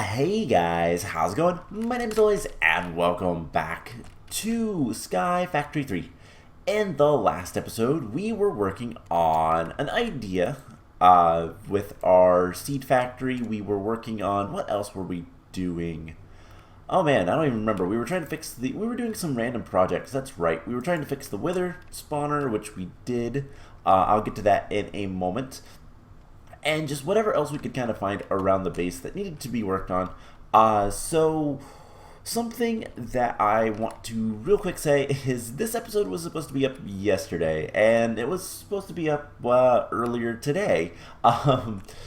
Hey guys, how's it going? My name is always and welcome back to Sky Factory 3. In the last episode, we were working on an idea with our seed factory. We were working on, what else were we doing? Oh man, I don't even remember. We were trying to fix we were doing some random projects, that's right. We were trying to fix the wither spawner, which we did. I'll get to that in a moment. And just whatever else we could kind of find around the base that needed to be worked on. So something that I want to real quick say is this episode was supposed to be up yesterday, and it was supposed to be up earlier today.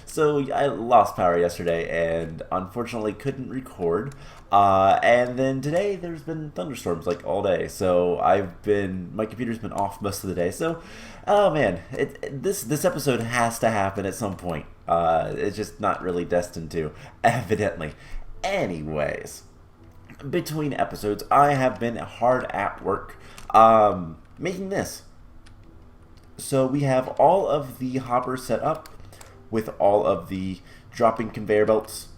So I lost power yesterday, and unfortunately couldn't record. And then today there's been thunderstorms like all day, so my computer's been off most of the day. So, oh man, this episode has to happen at some point. It's just not really destined to, evidently. Anyways, between episodes, I have been hard at work making this. So we have all of the hoppers set up with all of the dropping conveyor belts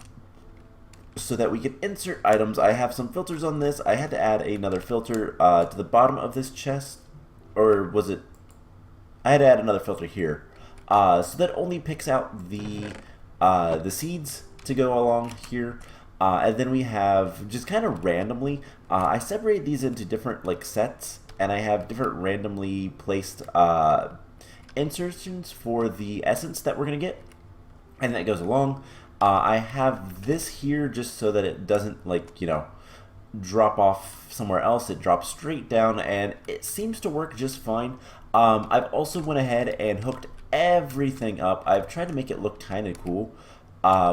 so that we can insert items. I have some filters on this. I had to add another filter to the bottom of this chest, or was it? I had to add another filter here, so that only picks out the seeds to go along here. And then we have just kind of randomly, I separate these into different like sets, and I have different randomly placed insertions for the essence that we're gonna get, and that goes along. I have this here just so that it doesn't drop off somewhere else. It drops straight down, and it seems to work just fine. I've also went ahead and hooked everything up. I've tried to make it look kind of cool.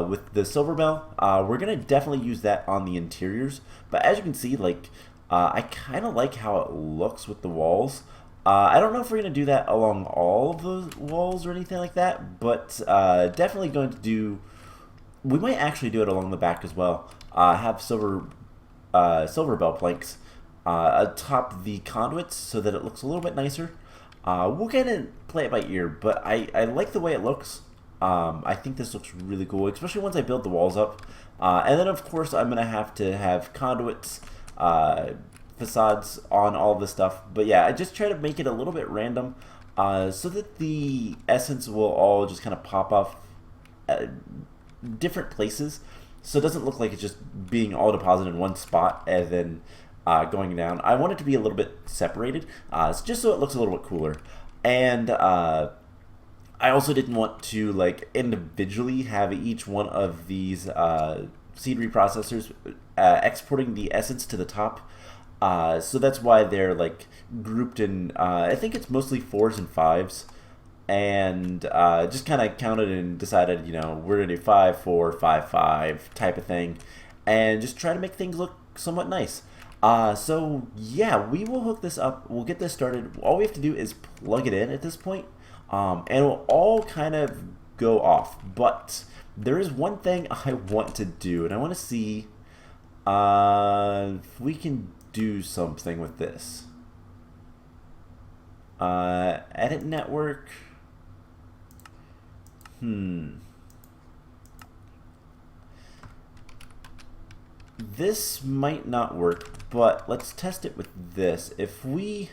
With the silver bell, we're gonna definitely use that on the interiors. But as you can see, I kind of like how it looks with the walls. I don't know if we're gonna do that along all of the walls or anything like that, but definitely going to do. We might actually do it along the back as well. Have silver bell planks atop the conduits so that it looks a little bit nicer. We'll kind of play it by ear, but I like the way it looks. I think this looks really cool, especially once I build the walls up. And then, of course, I'm going to have conduits, facades on all this stuff. But yeah, I just try to make it a little bit random so that the essence will all just kind of pop off at different places. So it doesn't look like it's just being all deposited in one spot and then going down. I want it to be a little bit separated, just so it looks a little bit cooler. And I also didn't want to individually have each one of these seed reprocessors exporting the essence to the top. So that's why they're grouped in. I think it's mostly 4s and 5s, and just kind of counted and decided, we're gonna do 5, 4, 5, 5 type of thing, and just try to make things look somewhat nice. So yeah, we will hook this up. We'll get this started. All we have to do is plug it in at this point. And it'll all kind of go off, but there is one thing I want to do, and I want to see if we can do something with this. Edit network. This might not work, but let's test it with this. If we...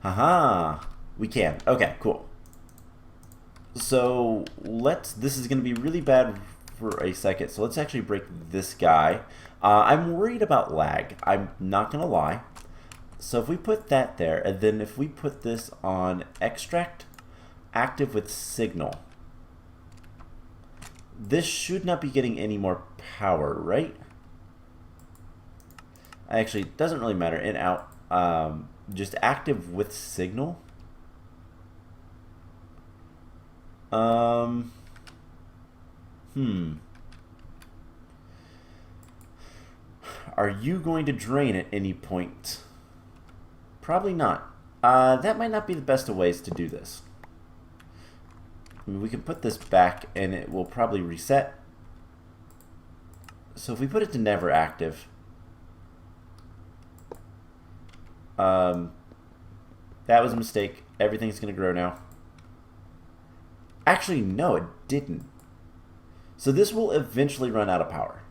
Haha! We can. Okay, cool. So this is going to be really bad for a second. So let's actually break this guy. I'm worried about lag. I'm not going to lie. So if we put that there, and then if we put this on extract, active with signal, this should not be getting any more power, right? Actually, it doesn't really matter. In, out. Just active with signal. Are you going to drain at any point? Probably not. That might not be the best of ways to do this. I mean, we can put this back and it will probably reset. So if we put it to never active, that was a mistake. Everything's going to grow now. Actually, no, it didn't. So this will eventually run out of power.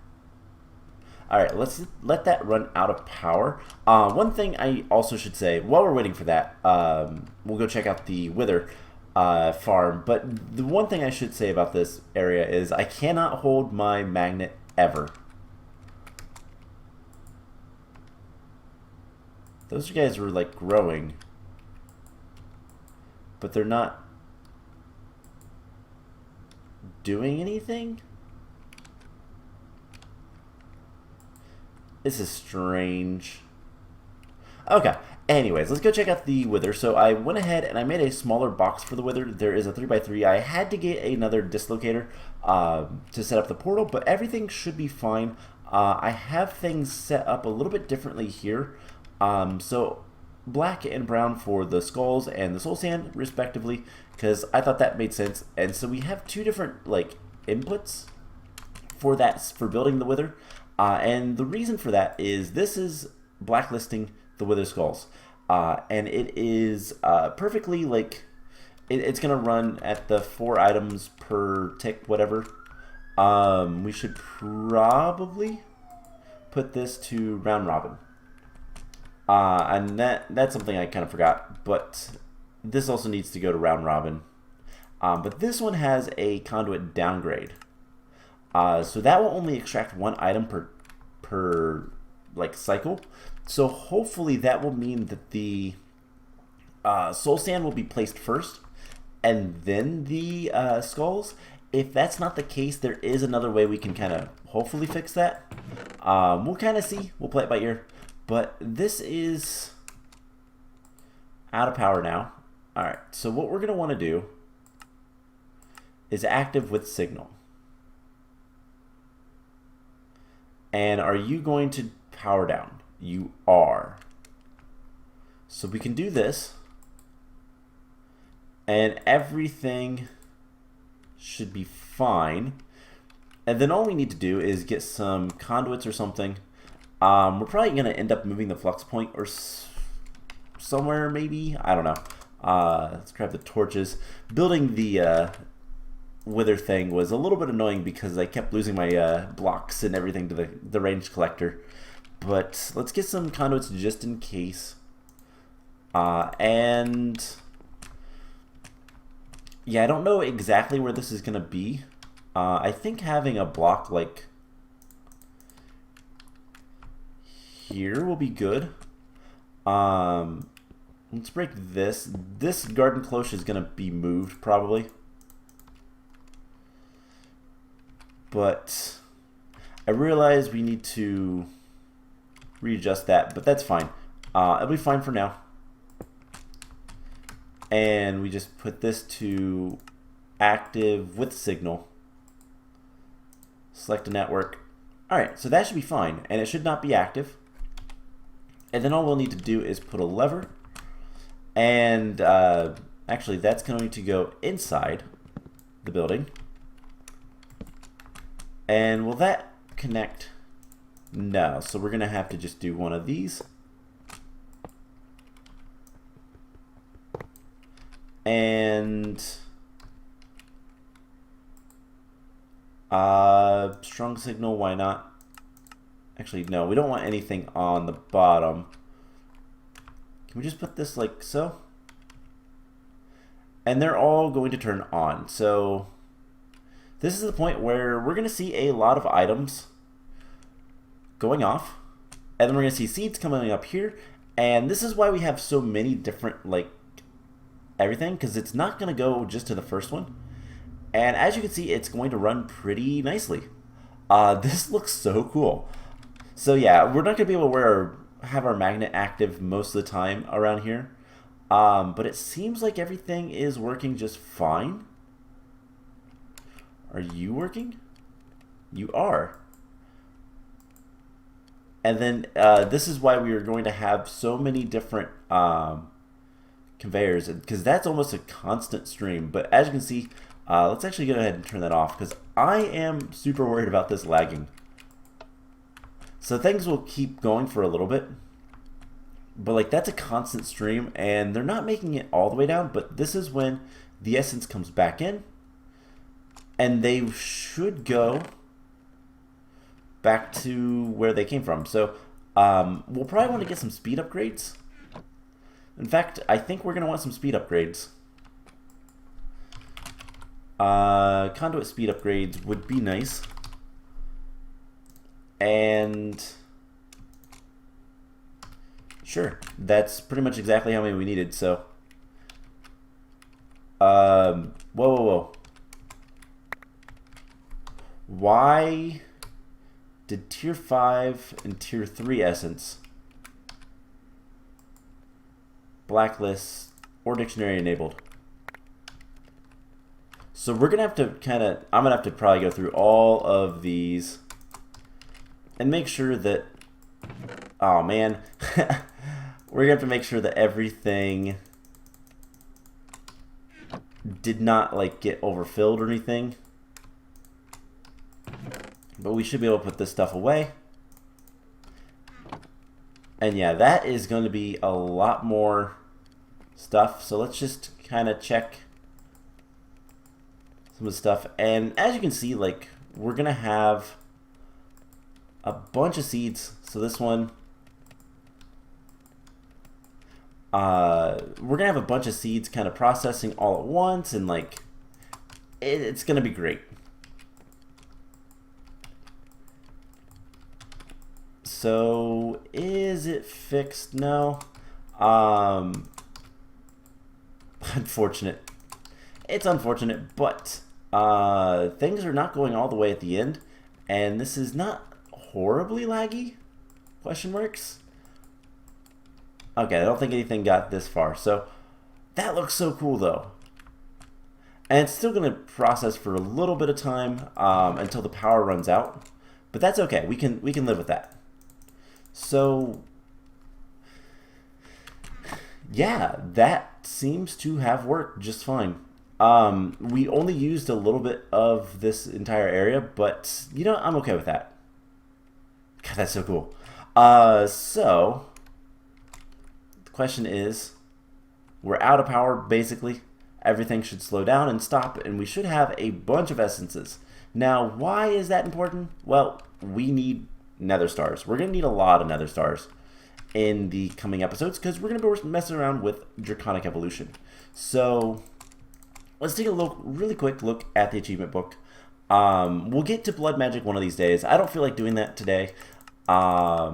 Alright, let's let that run out of power. One thing I also should say, while we're waiting for that, we'll go check out the Wither farm. But the one thing I should say about this area is I cannot hold my magnet ever. Those guys were like growing, but they're not doing anything? This is strange. Okay, anyways, let's go check out the Wither. So I went ahead and I made a smaller box for the Wither. There is a 3x3. I had to get another dislocator to set up the portal, but everything should be fine. I have things set up a little bit differently here. So black and brown for the skulls and the soul sand respectively, because I thought that made sense. And so we have two different like inputs for that, for building the Wither. And the reason for that is this is blacklisting the Wither skulls, and it is perfectly like it's gonna run at the 4 items per tick, whatever. We should probably put this to round robin, and that's something I kind of forgot, but this also needs to go to round robin. But this one has a conduit downgrade. So that will only extract 1 item per like cycle. So hopefully that will mean that the soul sand will be placed first, and then the skulls. If that's not the case, there is another way we can kind of hopefully fix that. We'll kind of see. We'll play it by ear. But this is out of power now. All right. So what we're gonna want to do is active with signal. And are you going to power down? You are. So we can do this, and everything should be fine. And then all we need to do is get some conduits or something. We're probably going to end up moving the flux point or somewhere, maybe. I don't know. Let's grab the torches. Building the Wither thing was a little bit annoying because I kept losing my blocks and everything to the ranged collector. But let's get some conduits just in case. And yeah, I don't know exactly where this is going to be. I think having a block like here will be good. Let's break this. This garden cloche is going to be moved probably. But I realize we need to readjust that, but that's fine. It'll be fine for now. And we just put this to active with signal. Select a network. Alright, so that should be fine, and it should not be active. And then all we'll need to do is put a lever, and actually that's going to go inside the building. And will that connect? No, so we're gonna have to just do one of these. And strong signal, why not? Actually, no, we don't want anything on the bottom. Can we just put this like so? And they're all going to turn on. So this is the point where we're going to see a lot of items going off, and then we're going to see seeds coming up here, and this is why we have so many different like everything, because it's not going to go just to the first one. And as you can see, it's going to run pretty nicely. This looks so cool. So yeah, we're not going to be able to have our magnet active most of the time around here, but it seems like everything is working just fine. Are you working? You are. And then this is why we are going to have so many different conveyors, because that's almost a constant stream. But as you can see, let's actually go ahead and turn that off, because I am super worried about this lagging. So things will keep going for a little bit, but like that's a constant stream, and they're not making it all the way down, but this is when the essence comes back in. and they should go back to where they came from. So we'll probably want to get some speed upgrades. In fact, I think we're going to want some speed upgrades. Conduit speed upgrades would be nice. And sure, that's pretty much exactly how many we needed. So, whoa. Why did tier 5 and tier 3 essence, blacklist, or dictionary enabled? So we're gonna have to I'm gonna have to probably go through all of these and make sure that, oh man, we're gonna have to make sure that everything did not like get overfilled or anything. But we should be able to put this stuff away. And yeah, that is going to be a lot more stuff. So let's just kind of check some of the stuff. And as you can see, like, we're going to have a bunch of seeds. So this one, we're going to have a bunch of seeds kind of processing all at once. And like, it's going to be great. So, is it fixed? No. Unfortunate. It's unfortunate, but things are not going all the way at the end, and this is not horribly laggy? Question marks? Okay, I don't think anything got this far, so that looks so cool though. And it's still going to process for a little bit of time until the power runs out, but that's okay. We can live with that. So, yeah, that seems to have worked just fine. We only used a little bit of this entire area, but, you know, I'm okay with that. God, that's so cool. So, the question is, we're out of power, basically. Everything should slow down and stop, and we should have a bunch of essences. Now, why is that important? Well, we need nether stars. We're going to need a lot of nether stars in the coming episodes because we're going to be messing around with Draconic Evolution. So let's take a really quick look at the achievement book. We'll get to blood magic one of these days. I don't feel like doing that today. I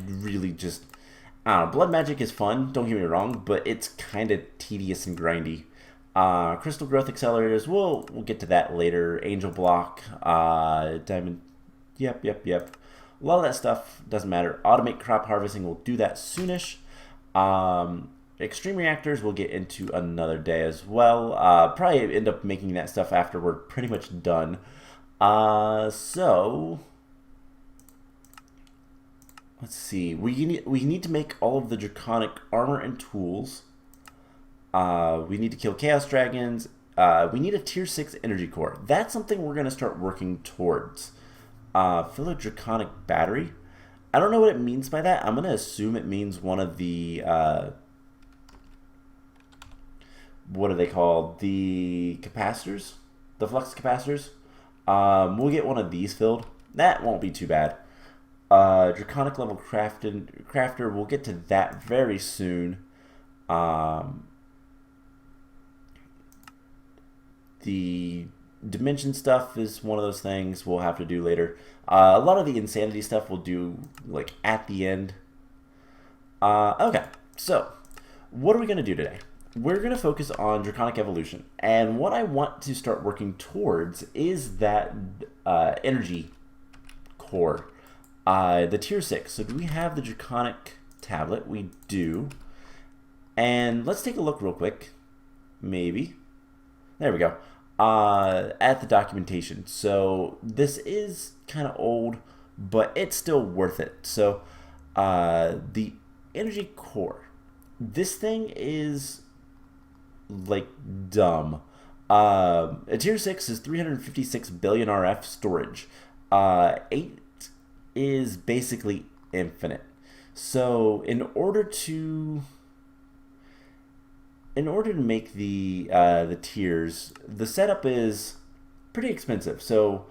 really just, I don't know, blood magic is fun, don't get me wrong, but it's kind of tedious and grindy. Crystal growth accelerators, we'll get to that later. Angel block, diamond. Yep. A lot of that stuff doesn't matter. Automate crop harvesting, we'll do that soonish. Extreme reactors we'll get into another day as well. Probably end up making that stuff after we're pretty much done. So let's see. We need to make all of the draconic armor and tools. We need to kill chaos dragons. We need a tier 6 energy core. That's something we're going to start working towards. Fill a draconic battery. I don't know what it means by that. I'm going to assume it means one of the, what are they called? The capacitors? The flux capacitors? We'll get one of these filled. That won't be too bad. Draconic level crafter, we'll get to that very soon. The dimension stuff is one of those things we'll have to do later. A lot of the insanity stuff we'll do like at the end. Okay, so what are we going to do today? We're going to focus on Draconic Evolution, and what I want to start working towards is that energy core, the tier 6. So do we have the Draconic tablet? We do. And let's take a look real quick. Maybe. There we go. At the documentation. So this is kind of old, but it's still worth it. So the energy core, this thing is like dumb. A tier 6 is 356 billion RF storage. 8 is basically infinite. So in order to in order to make the tiers, the setup is pretty expensive. So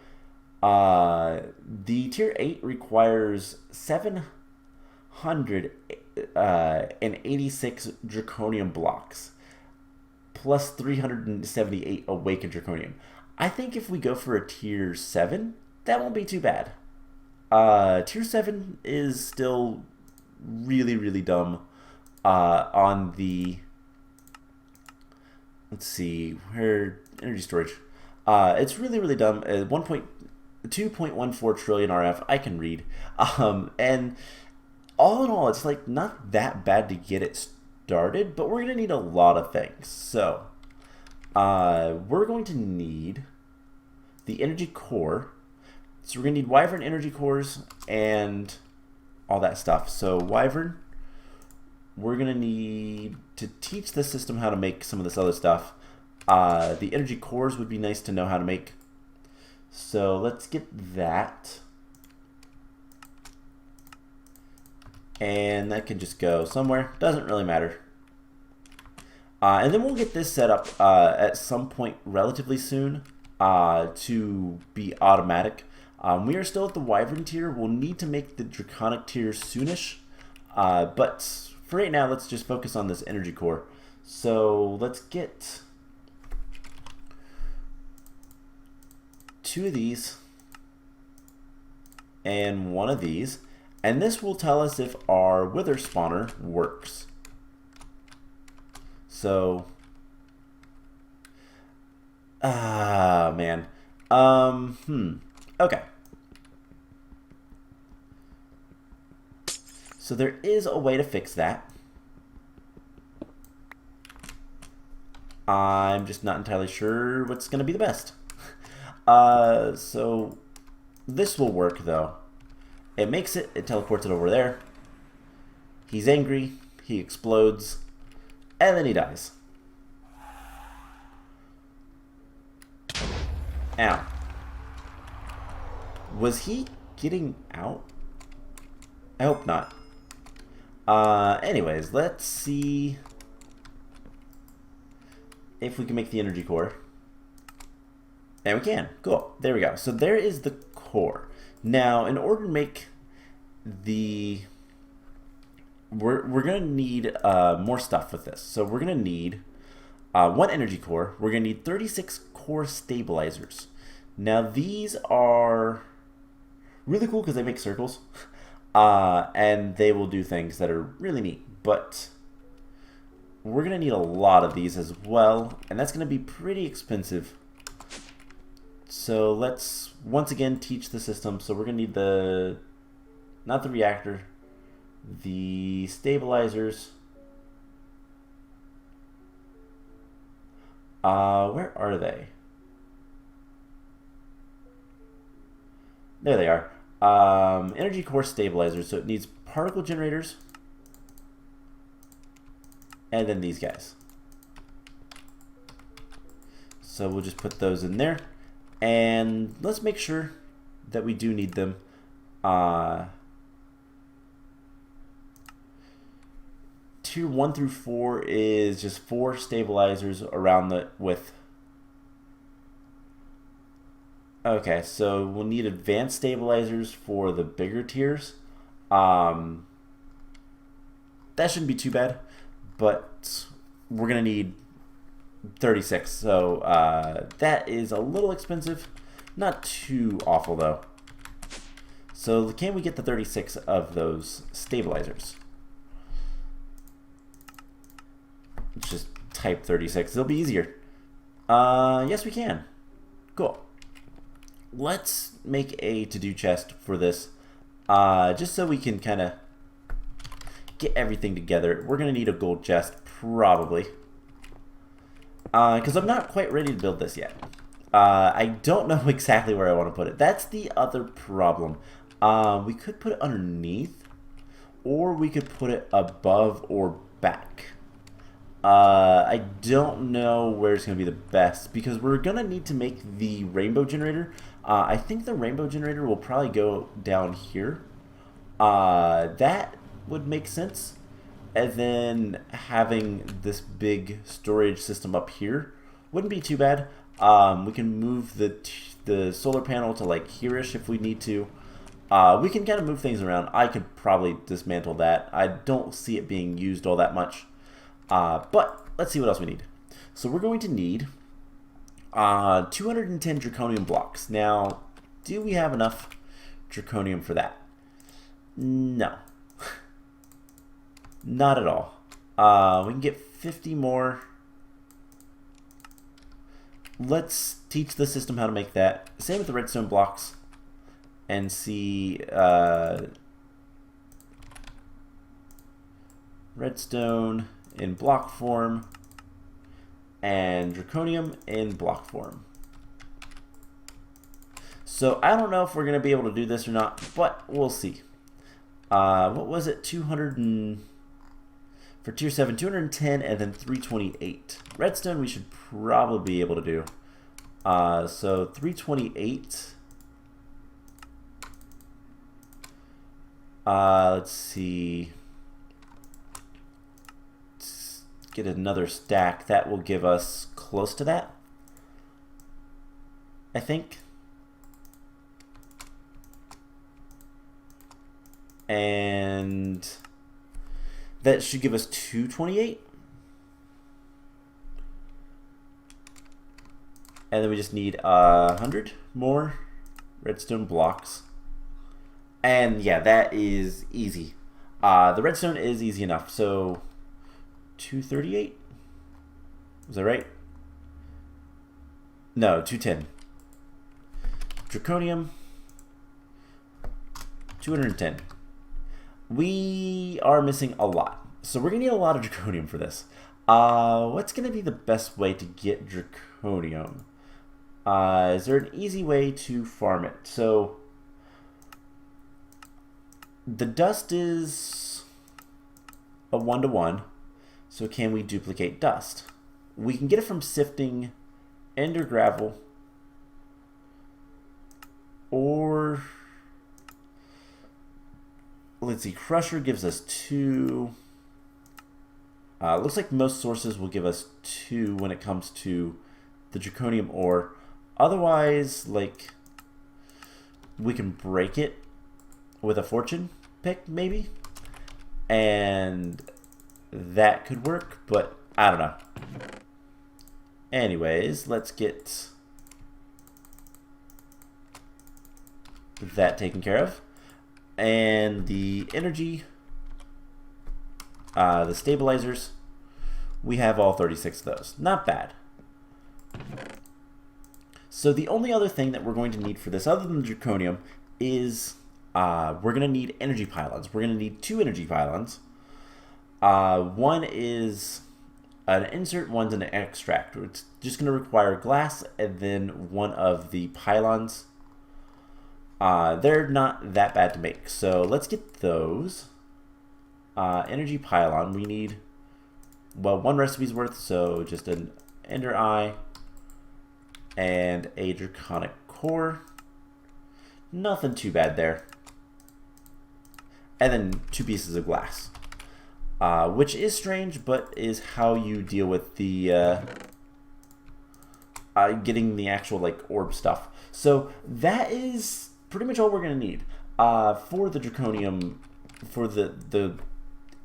the tier 8 requires 786 draconium blocks plus 378 awakened draconium. I think if we go for a tier 7, that won't be too bad. Tier 7 is still really, really dumb on the... Let's see, where... Energy storage. It's really, really dumb. 2.14 trillion RF, I can read. And all in all, it's like not that bad to get it started, but we're going to need a lot of things. So, we're going to need the energy core. So we're going to need Wyvern energy cores and all that stuff. So Wyvern, we're going to need to teach the system how to make some of this other stuff. The energy cores would be nice to know how to make. So let's get that. And that can just go somewhere. Doesn't really matter. And then we'll get this set up at some point relatively soon to be automatic. We are still at the Wyvern tier. We'll need to make the Draconic tier soonish. But for right now, let's just focus on this energy core. So let's get 2 of these and 1 of these. And this will tell us if our wither spawner works. So, man. Okay. So there is a way to fix that. I'm just not entirely sure what's going to be the best. So this will work though. It makes it, it teleports it over there. He's angry, he explodes, and then he dies. Ow. Was he getting out? I hope not. Anyways, let's see if we can make the energy core. And we can. Cool. There we go. So there is the core. Now, in order to make the... We're going to need more stuff with this. So we're going to need 1 energy core. We're going to need 36 core stabilizers. Now, these are really cool because they make circles. And they will do things that are really neat. But we're going to need a lot of these as well. And that's going to be pretty expensive. So let's once again teach the system. So we're going to need the, not the reactor, the stabilizers. Where are they? There they are. Energy core stabilizers. So it needs particle generators. And then these guys. So we'll just put those in there. And let's make sure that we do need them. Tier 1 through 4 is just 4 stabilizers around the with. Okay, so we'll need advanced stabilizers for the bigger tiers. That shouldn't be too bad, but we're gonna need 36, so that is a little expensive. Not too awful though. So can we get the 36 of those stabilizers? Let's just type 36. It'll be easier. Yes, we can. Cool. Let's make a to-do chest for this, just so we can kind of get everything together. We're going to need a gold chest, probably. Because I'm not quite ready to build this yet. I don't know exactly where I want to put it. That's the other problem. We could put it underneath, or we could put it above or back. I don't know where it's going to be the best, because we're going to need to make the rainbow generator. I think the rainbow generator will probably go down here. That would make sense. And then having this big storage system up here wouldn't be too bad. We can move the solar panel to like here-ish if we need to. We can kind of move things around. I could probably dismantle that. I don't see it being used all that much. But let's see what else we need. So we're going to need 210 draconium blocks. Now, do we have enough draconium for that? No. Not at all. We can get 50 more. Let's teach the system how to make that. Same with the redstone blocks. And see redstone in block form and draconium in block form. So I don't know if we're going to be able to do this or not, but we'll see. What was it? 200 and... For tier 7, 210 and then 328. Redstone we should probably be able to do. So 328. Let's see. Let's get another stack. That will give us close to that, I think. And that should give us 228. And then we just need 100 more redstone blocks. And yeah, that is easy. The redstone is easy enough. So 238. Was that right? No, 210. Draconium. 210. We are missing a lot. So we're going to need a lot of draconium for this. What's going to be the best way to get draconium? Is there an easy way to farm it? So the dust is a 1-to-1. So can we duplicate dust? We can get it from sifting ender gravel, or let's see, crusher gives us 2. Looks like most sources will give us 2 when it comes to the draconium ore. Otherwise, like, we can break it with a fortune pick, maybe, and that could work, but I don't know. Anyways, let's get that taken care of. And the energy, the stabilizers, we have all 36 of those. Not bad. So the only other thing that we're going to need for this, other than draconium, is we're going to need energy pylons. We're going to need 2 energy pylons. One is an insert, one's an extract. It's just going to require glass and then one of the pylons. They're not that bad to make, so let's get those. Energy pylon, we need, well, 1 recipe's worth, so just an ender eye and a draconic core. Nothing too bad there. And then 2 pieces of glass, which is strange, but is how you deal with the getting the actual like orb stuff. So that is pretty much all we're going to need for the draconium, for the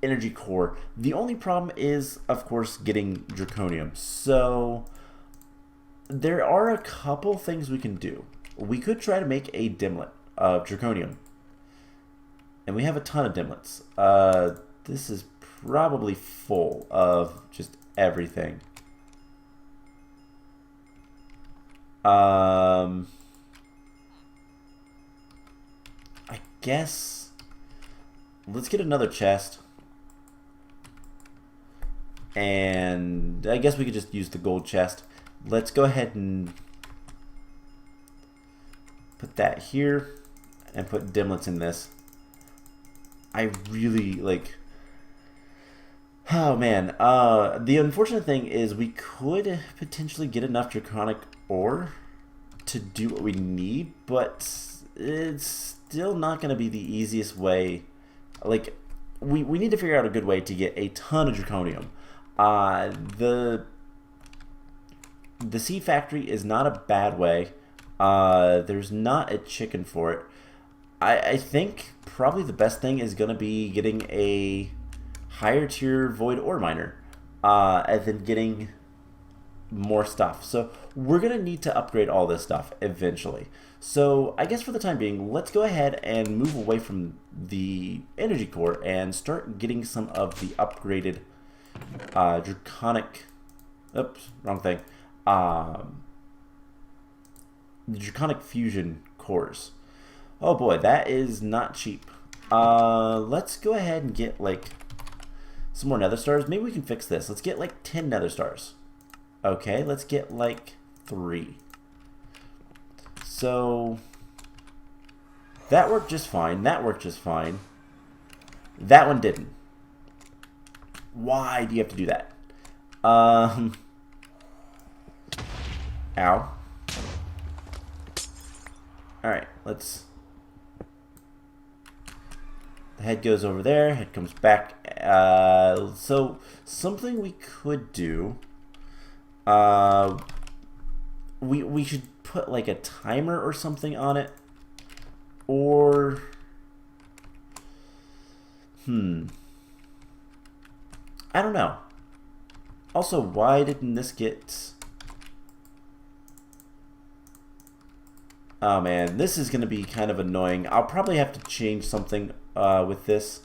energy core. The only problem is, of course, getting draconium. So there are a couple things we can do. We could try to make a dimlet of draconium. And we have a ton of dimlets. This is probably full of just everything. I guess let's get another chest. And I guess we could just use the gold chest. Let's go ahead and put that here and put dimlets in this. I really like, oh man, the unfortunate thing is we could potentially get enough draconic ore to do what we need, but it's still not going to be the easiest way. Like, we need to figure out a good way to get a ton of draconium. The seed factory is not a bad way. There's not a chicken for it. I think probably the best thing is going to be getting a higher tier void ore miner, and then getting more stuff. So we're going to need to upgrade all this stuff eventually. So I guess for the time being, let's go ahead and move away from the energy core and start getting some of the upgraded draconic, oops, wrong thing, the draconic fusion cores. Oh boy, that is not cheap. Let's go ahead and get like some more nether stars. Maybe we can fix this. Let's get like 10 nether stars. Okay, let's get like 3. So that worked just fine. That worked just fine. That one didn't. Why do you have to do that? Ow. Alright, let's... The head goes over there, head comes back. So, something we could do... we should put like a timer or something on it. Or... I don't know. Also, why didn't this get... Oh man, this is going to be kind of annoying. I'll probably have to change something with this,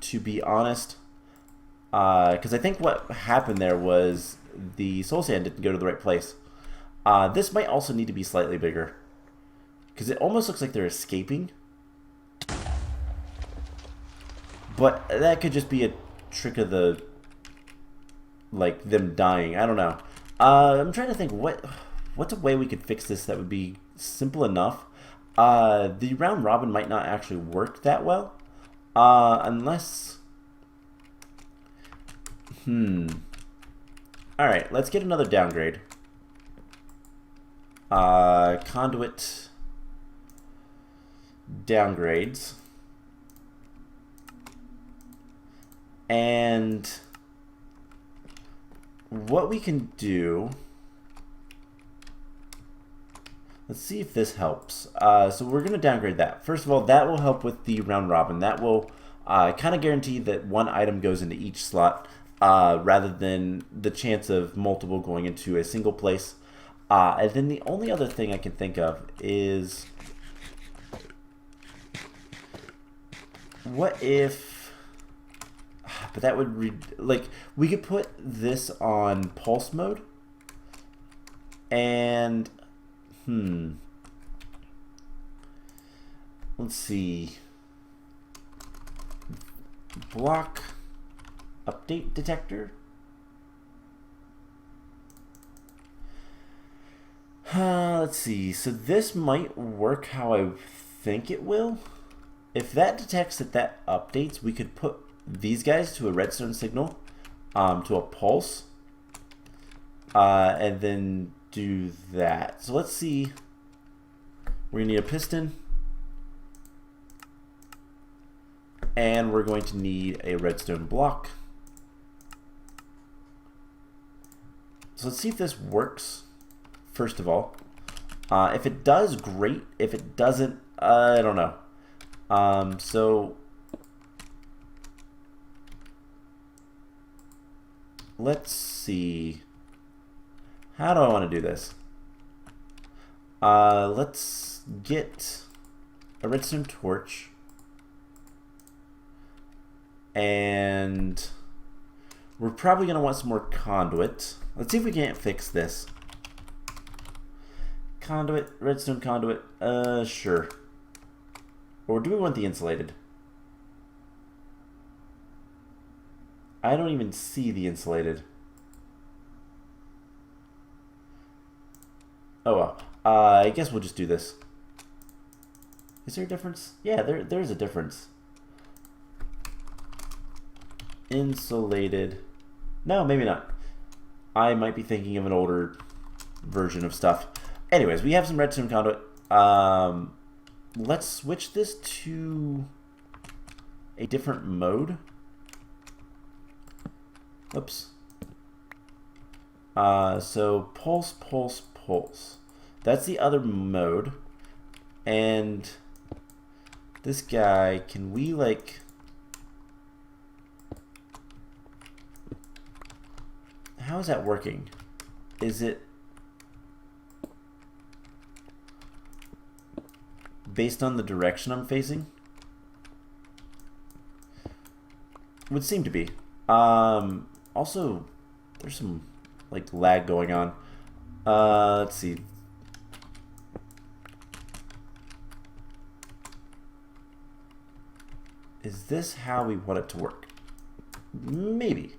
to be honest. Because I think what happened there was the soul sand didn't go to the right place. This might also need to be slightly bigger, because it almost looks like they're escaping. But that could just be a trick of the... like them dying. I don't know. I'm trying to think what's a way we could fix this that would be simple enough. The round robin might not actually work that well, unless... Alright, let's get another downgrade. Conduit downgrades. And what we can do... Let's see if this helps. So we're going to downgrade that. First of all, that will help with the round robin. That will kind of guarantee that one item goes into each slot, rather than the chance of multiple going into a single place. And then the only other thing I can think of is... what if... But that would... like, we could put this on pulse mode. And... Let's see. Block update detector. Let's see. So this might work how I think it will. If that detects that updates, we could put these guys to a redstone signal, to a pulse, and then do that. So let's see. We're gonna need a piston, and we're going to need a redstone block. So let's see if this works, first of all. If it does, great. If it doesn't, I don't know. So let's see. How do I want to do this? Let's get a redstone torch. And we're probably going to want some more conduit. Let's see if we can't fix this. Conduit, redstone conduit, sure. Or do we want the insulated? I don't even see the insulated. Oh well. I guess we'll just do this. Is there a difference? Yeah, there's a difference. Insulated. No, maybe not. I might be thinking of an older version of stuff. Anyways, we have some redstone conduit. Let's switch this to a different mode. Oops. So pulse, pulse, pulse. That's the other mode. And this guy, can we like... How is that working? Is it based on the direction I'm facing? Would seem to be. Also, there's some like lag going on. Let's see. Is this how we want it to work? Maybe.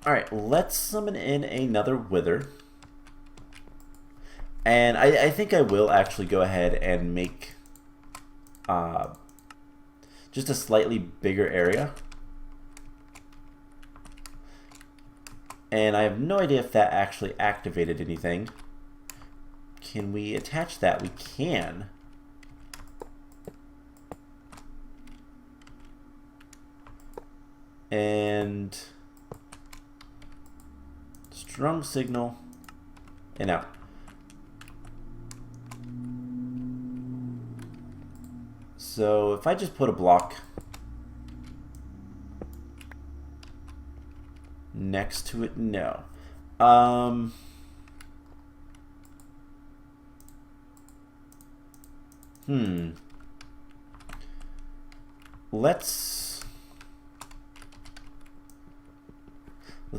Alright, let's summon in another Wither. And I think I will actually go ahead and make just a slightly bigger area. And I have no idea if that actually activated anything. Can we attach that? We can. And strong signal and out. So if I just put a block next to it, no. Let's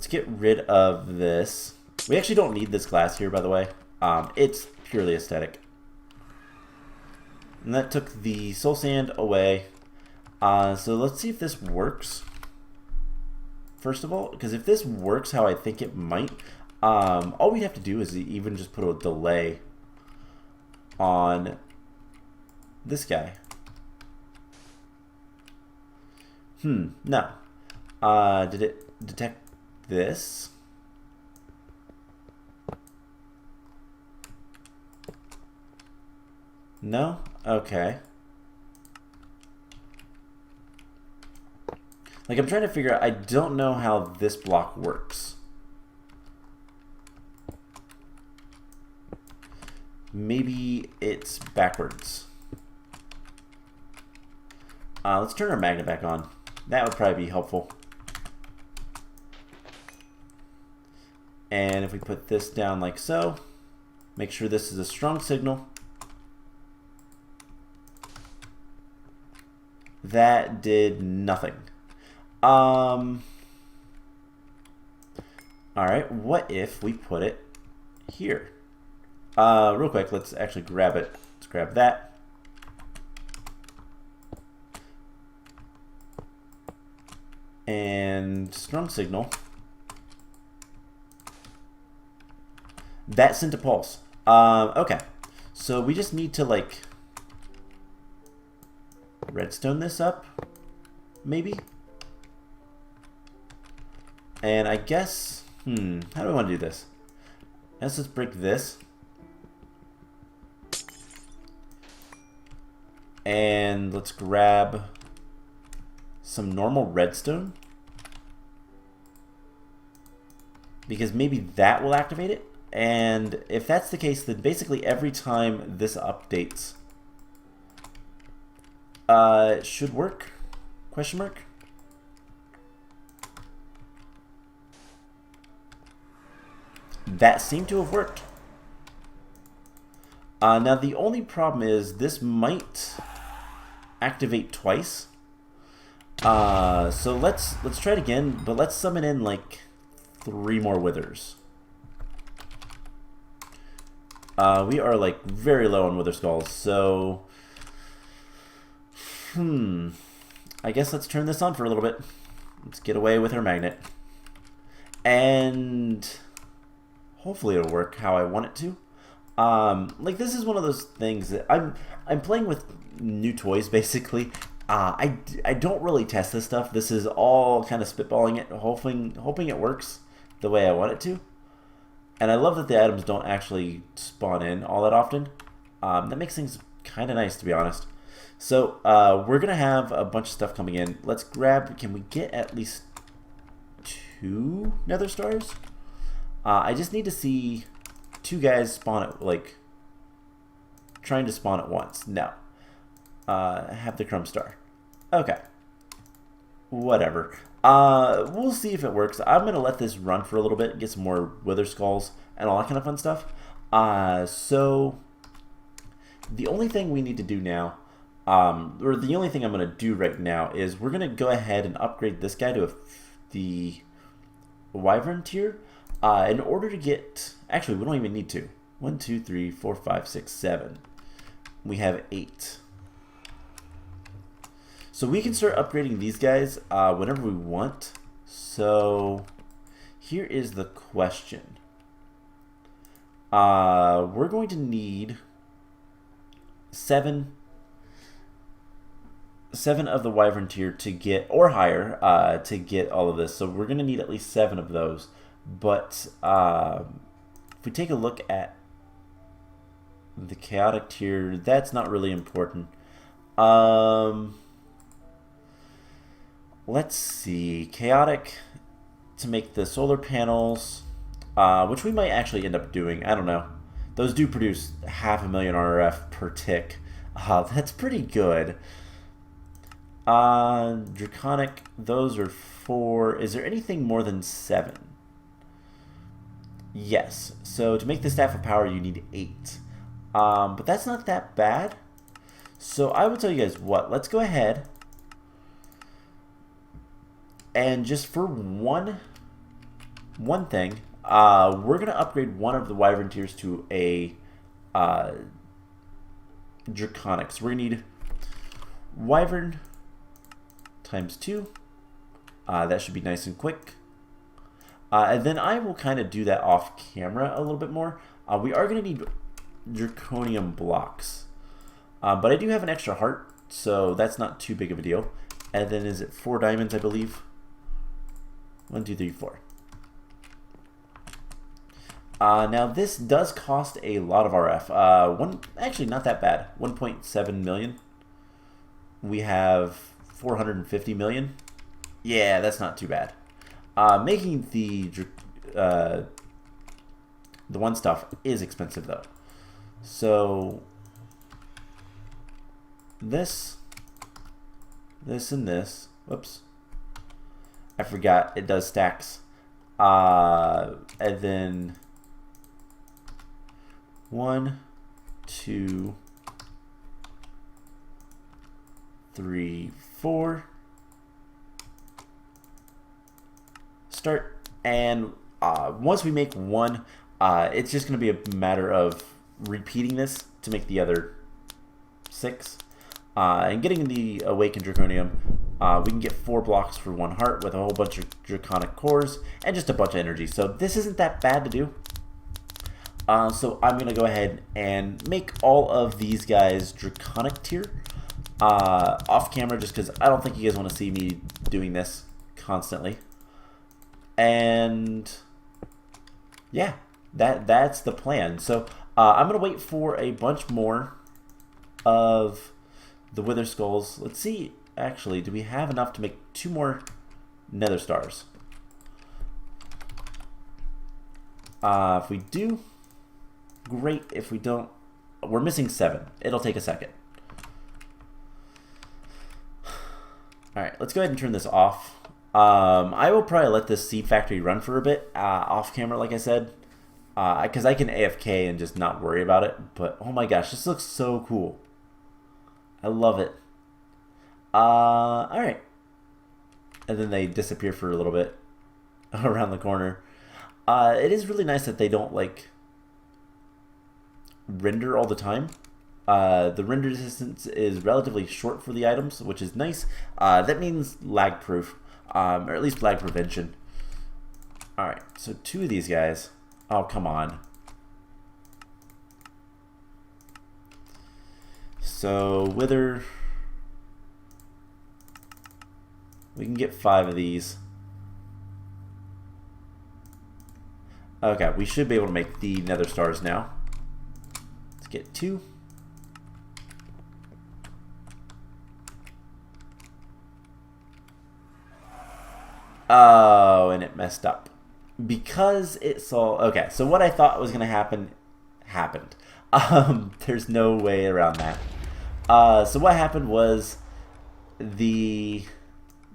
get rid of this. We actually don't need this glass here, by the way. It's purely aesthetic. And that took the soul sand away. So let's see if this works. First of all, because if this works how I think it might, all we'd have to do is even just put a delay on this guy. No. Did it detect this? No? Okay. Like, I'm trying to figure out, I don't know how this block works. Maybe it's backwards. Let's turn our magnet back on. That would probably be helpful. And if we put this down like so, make sure this is a strong signal. That did nothing. Alright, what if we put it here? Real quick, let's actually grab it. Let's grab that. And strong signal. That sent a pulse. Okay. So we just need to like redstone this up, maybe? And I guess, how do I want to do this? Let's just break this. And let's grab some normal redstone. Because maybe that will activate it. And if that's the case, then basically every time this updates, it should work? Question mark? That seemed to have worked. Now the only problem is this might activate twice. So let's try it again, but let's summon in like 3 more withers. We are like very low on wither skulls, so I guess let's turn this on for a little bit. Let's get away with our magnet. And hopefully it'll work how I want it to. Like this is one of those things that I'm playing with new toys basically. I don't really test this stuff. This is all kind of spitballing it, hoping it works the way I want it to. And I love that the items don't actually spawn in all that often. That makes things kind of nice, to be honest. So we're gonna have a bunch of stuff coming in. Let's grab. Can we get at least 2 nether stars? I just need to see 2 guys spawn at trying to spawn at once. No. Have the crumb star. Okay. Whatever. We'll see if it works. I'm gonna let this run for a little bit, get some more wither skulls and all that kind of fun stuff. So the only thing we need to do now, or the only thing I'm gonna do right now, is we're gonna go ahead and upgrade this guy to the wyvern tier. In order to get, actually, we don't even need to. 1, 2, 3, 4, 5, 6, 7. We have 8. So we can start upgrading these guys whenever we want. So here is the question. We're going to need 7 of the wyvern tier to get, or higher, to get all of this. So we're going to need at least 7 of those. But if we take a look at the chaotic tier, that's not really important. Let's see. Chaotic to make the solar panels, which we might actually end up doing. I don't know. Those do produce 500,000 RF per tick. That's pretty good. Draconic, those are 4. Is there anything more than 7? Yes. So to make the Staff of Power, you need 8. But that's not that bad. So I would tell you guys what. Let's go ahead and just for one thing, we're gonna upgrade one of the wyvern tiers to a draconic. So we're gonna need wyvern times 2. That should be nice and quick. And then I will kind of do that off camera a little bit more. We are going to need draconium blocks. But I do have an extra heart, so that's not too big of a deal. And then is it 4 diamonds, I believe? 1, 2, 3, 4. Now this does cost a lot of RF. Actually, not that bad. 1.7 million. We have 450 million. Yeah, that's not too bad. Making the one stuff is expensive though. So this, and this. Whoops, I forgot it does stacks. And then 1, 2, 3, 4. Start, and once we make one, it's just going to be a matter of repeating this to make the other 6. And getting the awakened draconium, we can get 4 blocks for 1 heart with a whole bunch of draconic cores and just a bunch of energy. So this isn't that bad to do. So I'm going to go ahead and make all of these guys draconic tier off camera, just because I don't think you guys want to see me doing this constantly. And yeah, that's the plan. So I'm gonna wait for a bunch more of the wither skulls. Let's see, actually, do we have enough to make 2 more nether stars? If we do, great. If we don't, we're missing 7. It'll take a second. Alright, let's go ahead and turn this off. I will probably let this seed factory run for a bit off camera, like I said, because I can AFK and just not worry about it. But oh my gosh, this looks so cool. I love it. All right, and then they disappear for a little bit around the corner. It is really nice that they don't like render all the time. The render distance is relatively short for the items, which is nice. That means lag proof. Or at least lag prevention. Alright, so 2 of these guys. Oh, come on. So, wither. We can get 5 of these. Okay, we should be able to make the nether stars now. Let's get 2. Oh, and it messed up. Because it saw... Okay, so what I thought was going to happen, happened. There's no way around that. So what happened was the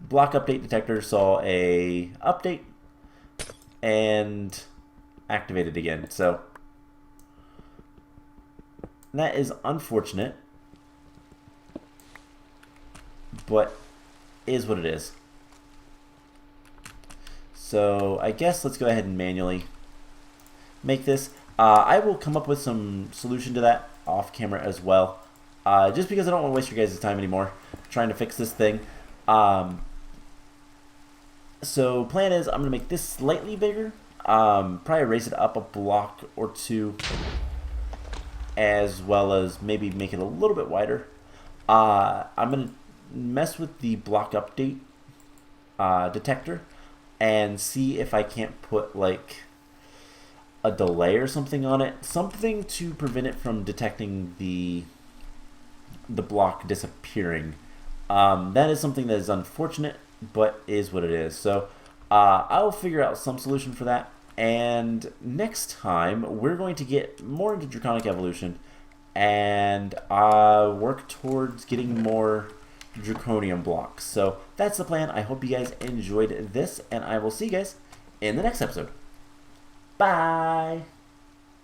block update detector saw a update and activated again. So that is unfortunate, but is what it is. So I guess let's go ahead and manually make this. I will come up with some solution to that off camera as well. Just because I don't want to waste your guys' time anymore trying to fix this thing. So plan is I'm going to make this slightly bigger. Probably raise it up a block or two, as well as maybe make it a little bit wider. I'm going to mess with the block update detector and see if I can't put like a delay or something on it, something to prevent it from detecting the block disappearing. That is something that is unfortunate, but is what it is. So I'll figure out some solution for that, and next time we're going to get more into Draconic Evolution and work towards getting more draconium blocks. So that's the plan. I hope you guys enjoyed this, and I will see you guys in the next episode. Bye!